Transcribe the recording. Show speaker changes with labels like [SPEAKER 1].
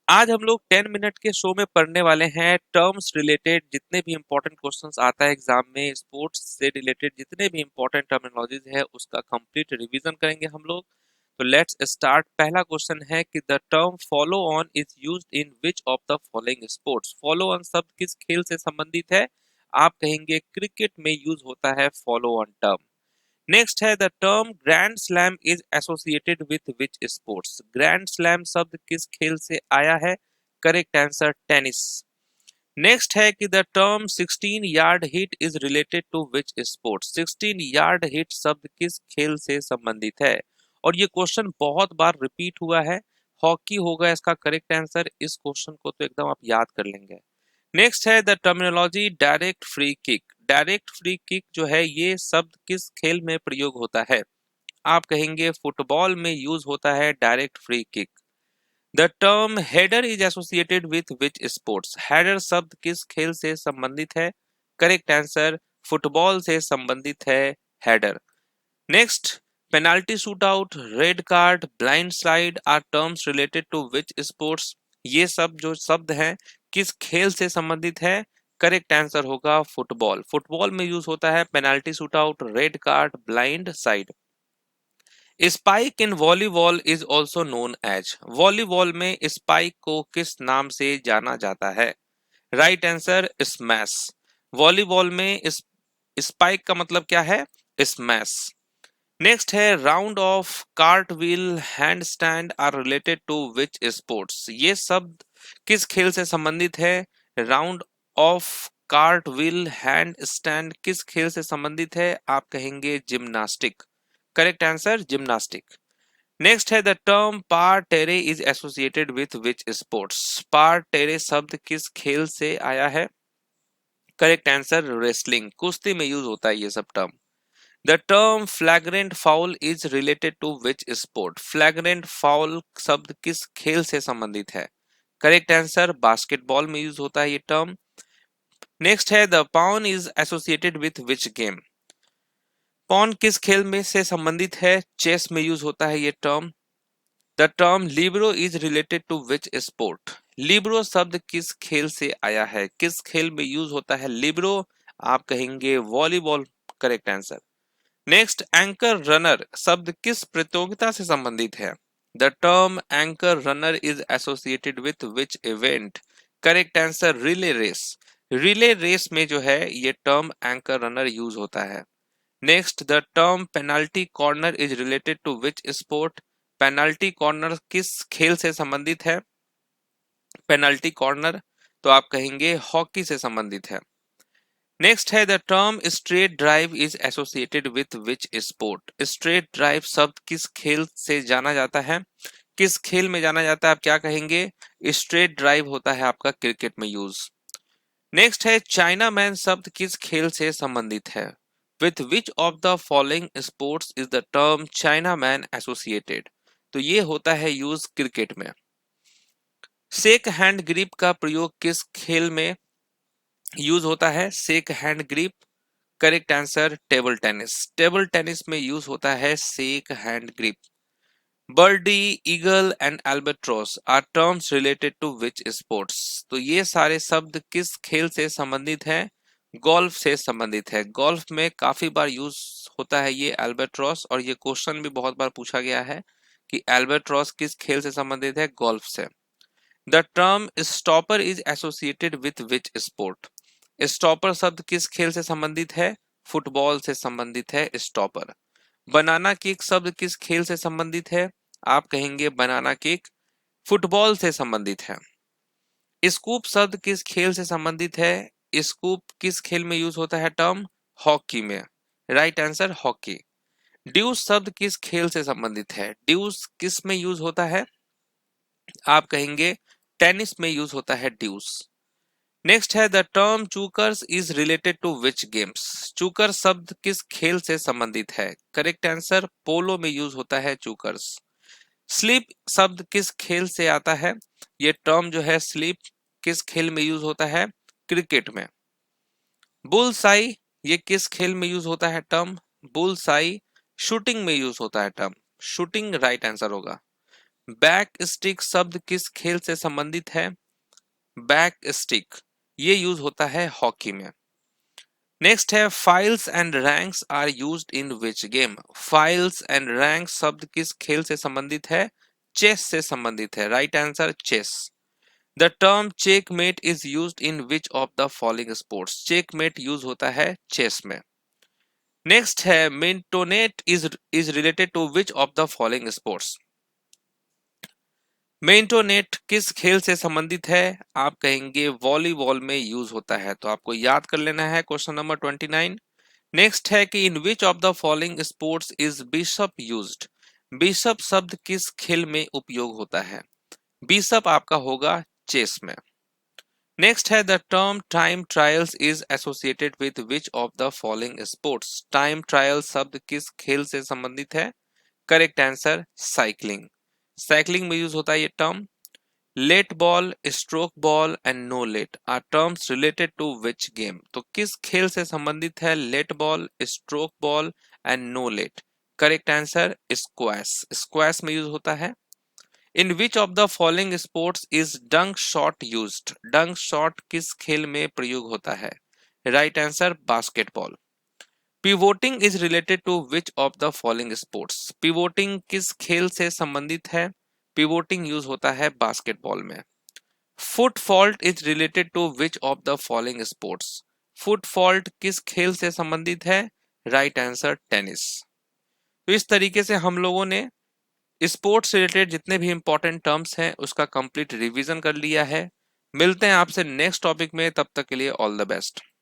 [SPEAKER 1] आज हम लोग 10 मिनट के शो में पढ़ने वाले हैं टर्म्स रिलेटेड जितने भी इंपॉर्टेंट क्वेश्चंस आता है एग्जाम में स्पोर्ट्स से रिलेटेड जितने भी इंपॉर्टेंट टर्मिनोलॉजीज है उसका कंप्लीट रिवीजन करेंगे हम लोग। तो लेट्स स्टार्ट। पहला क्वेश्चन है कि the term follow on is used in which of the following sports. Follow on शब्द किस खेल से संबंधित है? आप कहेंगे क्रिकेट में यूज होता है फॉलो ऑन टर्म। नेक्स्ट है the term grand slam is associated with which sports. Grand slam शब्द किस खेल से आया है? Correct answer tennis. नेक्स्ट है कि the term 16 yard hit is related to which sports. 16 yard hit शब्द किस खेल से संबंधित है? और ये क्वेश्चन बहुत बार रिपीट हुआ है। हॉकी होगा इसका करेक्ट आंसर। इस क्वेश्चन को तो एकदम आप याद कर लेंगे। नेक्स्ट है the terminology direct free kick. Direct free kick जो है ये शब्द किस खेल में प्रयोग होता है? आप कहेंगे फुटबॉल में यूज होता है direct free kick. The term header is associated with which sports. Header शब्द किस खेल से संबंधित है? करेक्ट आंसर फुटबॉल से संबंधित है header. Next penalty shoot out, red card, blind slide are terms related to which sports. ये सब जो शब्द हैं किस खेल से संबंधित है? करेक्ट आंसर होगा फुटबॉल। फुटबॉल में यूज होता है penalty shoot out, red card, blind side. Spike in volleyball is also known as. Volleyball में स्पाइक को किस नाम से जाना जाता है? Right answer smash. वॉलीबॉल में स्पाइक का मतलब क्या है? स्मैश। नेक्स्ट है round off, cartwheel, handstand are related to which sports. ये शब्द किस खेल से संबंधित है? Round off, cartwheel, handstand किस खेल से संबंधित है? आप कहेंगे gymnastic. Correct answer gymnastic. Next है the term par terre is associated with which sports. Par terre शब्द किस खेल से आया है? Correct answer wrestling. कुश्ती में यूज होता है ये सब term. The term flagrant foul is related to which sport. Flagrant foul शब्द किस खेल से संबंधित है? करेक्ट आंसर बास्केटबॉल में यूज होता है ये टर्म। नेक्स्ट है the pawn is associated with which game. Pawn किस खेल में से संबंधित है? चेस में यूज होता है ये term. The term libero is related to which sport. Libero शब्द किस खेल से आया है? किस खेल में यूज होता है लिब्रो? आप कहेंगे volleyball. Correct answer. Next anchor runner शब्द किस प्रतियोगिता से संबंधित है? The term anchor runner is associated with which event. Correct answer relay race. Relay race में जो है ये टर्म एंकर रनर यूज होता है। Next the term penalty corner is related to which sport. Penalty corner किस खेल से संबंधित है? पेनाल्टी कॉर्नर तो आप कहेंगे हॉकी से संबंधित है। नेक्स्ट है the term straight drive is associated with which sport. Straight drive शब्द किस खेल से जाना जाता है? किस खेल में जाना जाता है? आप क्या कहेंगे? स्ट्रेट ड्राइव होता है आपका क्रिकेट में यूज। नेक्स्ट है चाइना मैन शब्द किस खेल से संबंधित है? With which of the following sports is the term chinaman associated. तो ये होता है यूज क्रिकेट में। शेक हैंड ग्रिप का प्रयोग किस खेल में यूज होता है? Shake hand grip. Correct answer table tennis. Table tennis में यूज होता है shake hand grip. Birdie, eagle and albatross are terms related to which sports. तो ये सारे शब्द किस खेल से संबंधित हैं? गोल्फ से संबंधित है। गोल्फ में काफी बार यूज होता है ये एल्बाट्रोस, और ये क्वेश्चन भी बहुत बार पूछा गया है कि एल्बाट्रोस किस खेल से संबंधित है? गोल्फ से। The term stopper is associated with which sport. Stopper शब्द किस खेल से संबंधित है? फुटबॉल से संबंधित है स्टॉपर। बनाना किक शब्द किस खेल से संबंधित है? आप कहेंगे बनाना किक फुटबॉल से संबंधित है। स्कूप शब्द किस खेल से संबंधित है? स्कूप किस खेल में यूज होता है टर्म? हॉकी में। Right answer hockey. ड्यूस शब्द किस खेल से संबंधित है? ड्यूस किस में यूज होता है? आप कहेंगे टेनिस में यूज होता है ड्यूस। नेक्स्ट है the term chukkers is related to which games. Chukker शब्द किस खेल से संबंधित है? करेक्ट आंसर पोलो में यूज होता है चूकर्स। स्लीप शब्द किस खेल से आता है? ये टर्म जो है स्लीप किस खेल में यूज होता है? क्रिकेट में। बुलसाई ये किस खेल में यूज होता है टर्म? बुलसाई शूटिंग में यूज होता है टर्म। शूटिंग राइट आंसर होगा। बैक स्टिक शब्द किस खेल से संबंधित है? बैक स्टिक ये यूज होता है हॉकी में। नेक्स्ट है files and ranks are used in which game? Files and ranks शब्द किस खेल से संबंधित है? चेस से संबंधित है। Right answer chess. The term checkmate is used in which of the following sports? Checkmate use होता है चेस में। नेक्स्ट है mintonette is related to which of the following sports? Mintonette किस खेल से संबंधित है? आप कहेंगे वॉलीबॉल में यूज होता है, तो आपको याद कर लेना है क्वेश्चन नंबर 29। नेक्स्ट है कि in which of the following sports is bishop used? Bishop शब्द किस खेल में उपयोग होता है? बिशप आपका होगा चेस में। नेक्स्ट है the term time trials is associated with which of the following sports? Time trial शब्द किस खेल से संबंधित है? Correct answer cycling. साइकिलिंग में यूज होता है ये term. Let ball, stroke ball and no let are terms related to which game? तो किस खेल से संबंधित है let ball, stroke ball and no let? Correct answer squash. Squash में यूज होता है। In which of the following sports is dunk shot used? Dunk shot किस खेल में प्रयोग होता है? Right answer basketball. Pivoting is related to which of the following sports? Pivoting किस खेल से संबंधित है? पिवोटिंग यूज होता है बास्केटबॉल में। Foot fault is related to which of the following sports? Foot fault किस खेल से संबंधित है? Right answer tennis. तो इस तरीके से हम लोगों ने स्पोर्ट्स से रिलेटेड जितने भी इंपॉर्टेंट टर्म्स हैं उसका कंप्लीट रिवीजन कर लिया है। मिलते हैं आपसे नेक्स्ट टॉपिक में, तब तक के लिए ऑल द बेस्ट।